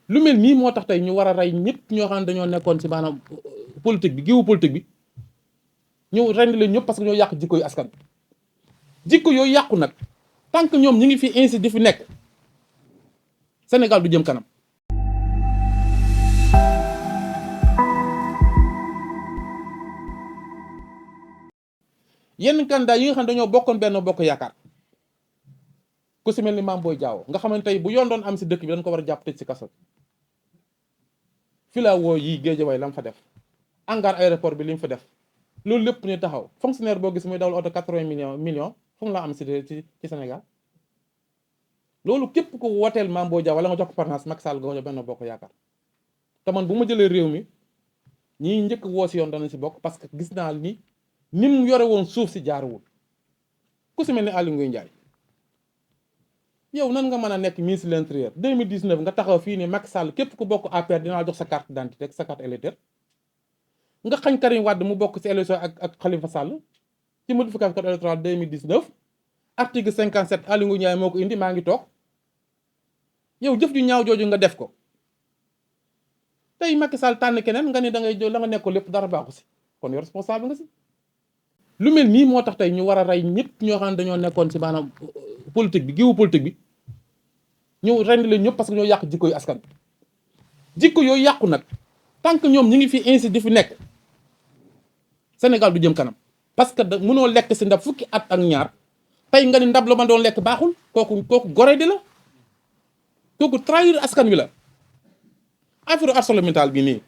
lu mel nii moo tax tey ñu war a rey ñëpp ñoo xam ne dañoo nekkoon ci maanaam politique bi géewu politique bi ñu rendi leen ñëpp parce que ñoo yàq jikko yu askan jikko yooyu yàqu nag tant que ñoom ñi ngi fi ainsi di fi nekk Sénégal du jëm kanam. yenn candidat yi nga xam ne dañoo bokkoon benn bokk yaakaar ku si mel ni Mame Boye Diao nga xamante tey bu yoon doon am si dëkk bi dañ ko war a jàpp tëj si kaso filawoo yi Guédiawaye la mu fa def hangar aéroport bi li mu fa def loolu lépp ñu taxaw fonctionnaire boo gis muy dawal oto 80 millions fu mu la am ci Sénégal loolu képp ko wooteel Mame Boye Diao wala nga jox ko parrainage Macky Sall nga jox benn bokk yaakaar te man bu ma jëlee réew mi ñii njëkk woo si yoon danañ si bokk parce que gis naa ni mu yore woon suuf si jaaruwul ku si mel ni Aly Ngouille Ndiaye yow nan nga mën a nekk ministre de l'intérieur 2019 nga taxaw fii ni Macky Sall képp ku bokk APR dinaa jox sa carte d'identité ak sa carte électeur nga xañ Karim Wade mu bokk si élection ak Khalifa Sall ci modification code électoral 2019 article 57 Aly Ngouille Ndiaye moo ko indi maa ngi toog yow jëf ju ñaaw jooju nga def ko tey Macky Sall tànn keneen nga ni da ngay jël la nga nekk ko lépp dara baaxu si kon yow responsable nga si. lu mel nii moo tax tey ñu war a rey ñëpp ñoo xam ne dañoo nekkoon ci maanaam politique bi géewu politique bi ñu rendi leen ñëpp parce que ñoo yàq jikko yu askan jikko yooyu yàqu nag tant que ñoom ñi ngi fi ainsi di fi nekk Sénégal du jëm kanam parce que mënoo lekk ci ndab fukki at ak ñaar tey nga ni ndab la ma doon lekk baaxul kooku gore di la kooku trahir askan wi la. affaire ArcelorMittal bi nii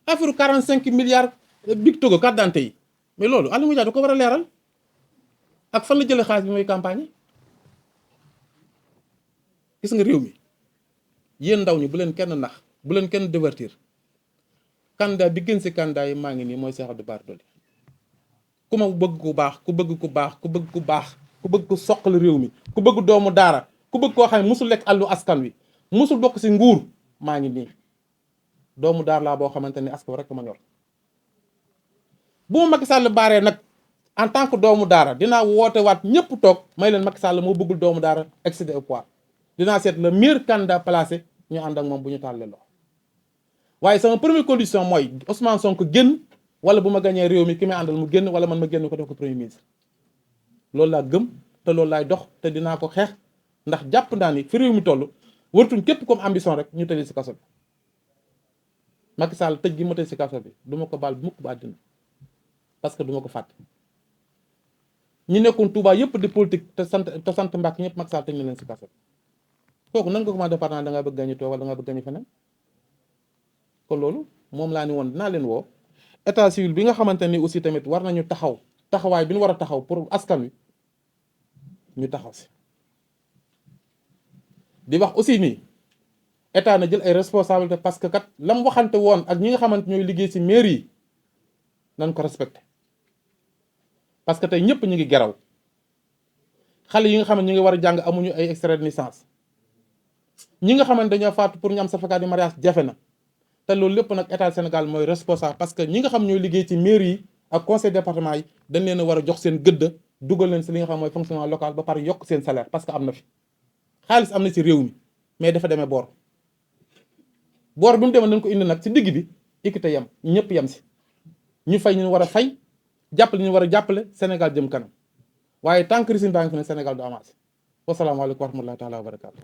affaire 45 milliards big Togo carte d'identité yi mais loolu Aly Ngouille Ndiaye da ko war a leeral ak fan la jëlee xaalis bi mooy campagne gis nga réew mi yéen ndaw ñi bu leen kenn nax bu leen kenn divertir candidat bi gën ci candidat yi maa ngi nii mooy Cheikh Abdou Bara Dolly ku ma bëgg ku baax ku bëgg ku baax ku bëgg ku baax ku bëgg ku soqal réew mi ku bëgg doomu daara ku bëgg koo xam ne musul lekk àllu askan wi musul bokk ci nguur maa ngi nii doomu daar laa boo xamante ni askan rek ma ñor bu ma Macky Sall baaree nag en tant que doomu daara dinaa woote waat ñëpp toog may leen Macky Sall moo bëggul doomu daara excédé au pouvoir dinaa seet le meilleur candidat placé ñu ànd ak moom bu ñu tàllee loxo waaye sama première condition mooy Ousmane Sonko génn wala bu ma gañee réew mi ki may àndal mu génn wala man ma génn ko def ko premier ministre loolu laa gëm te loolu laay dox te dinaa ko xeex ndax jàpp naa ni fi réew mi toll waratuñ képp comme ambition rek ñu tëj ci kaso bi Macky Sall tëj gi ma tëj ci kaso bi du ma ko baal mukk ba àddina parce que du ma ko fàtte ñi nekkoon Touba yëpp di politique te sant Mbàkke ñëpp Macky Sall tëj na leen ci kaso bi kooku nan nga ko mën a département da ngaa bëgg gañu toog wala da ngaa bëgg gañu feneen kon loolu moom laa ni woon dinaa leen woo état civil bi nga xamante ni aussi tamit war nañu taxawaay bi ñu war a taxaw pour askan wi ñu taxaw si di wax aussi nii état na jël ay responsabilité parce que kat lam waxante woon ak ñi nga xamante ñooy liggéey ci mairie yi nañ ko respecté parce que tey ñëpp ñu ngi geraw xale yi nga xam ne ñu ngi war a jàng amuñu ay extrait de naissance ñi nga xamante dañoo faatu pour ñu am certificat de mariage jafe na te loolu lépp nag état Sénégal mooy responsable parce que ñi nga xam ñooy liggéey ci mairie yi ak conseil département yi dañ leen a war a jox seen gëdd dugal leen ci li nga xam mooy fonctionnement local ba pare yokk seen salaire parce que am na fi xaalis am na ci réew mi mais dafa demee boor bi mu demee nañ ko indi nag ci digg bi équité yem ñëpp yem ci ñu fay ñu war a fay jàppale ñu war a jàppale Sénégal jëm kanam waaye tant que régime baa ngi fi ne Sénégal du avancé wasalaamaaleykum wa rahmatullahi taala wa barakaatu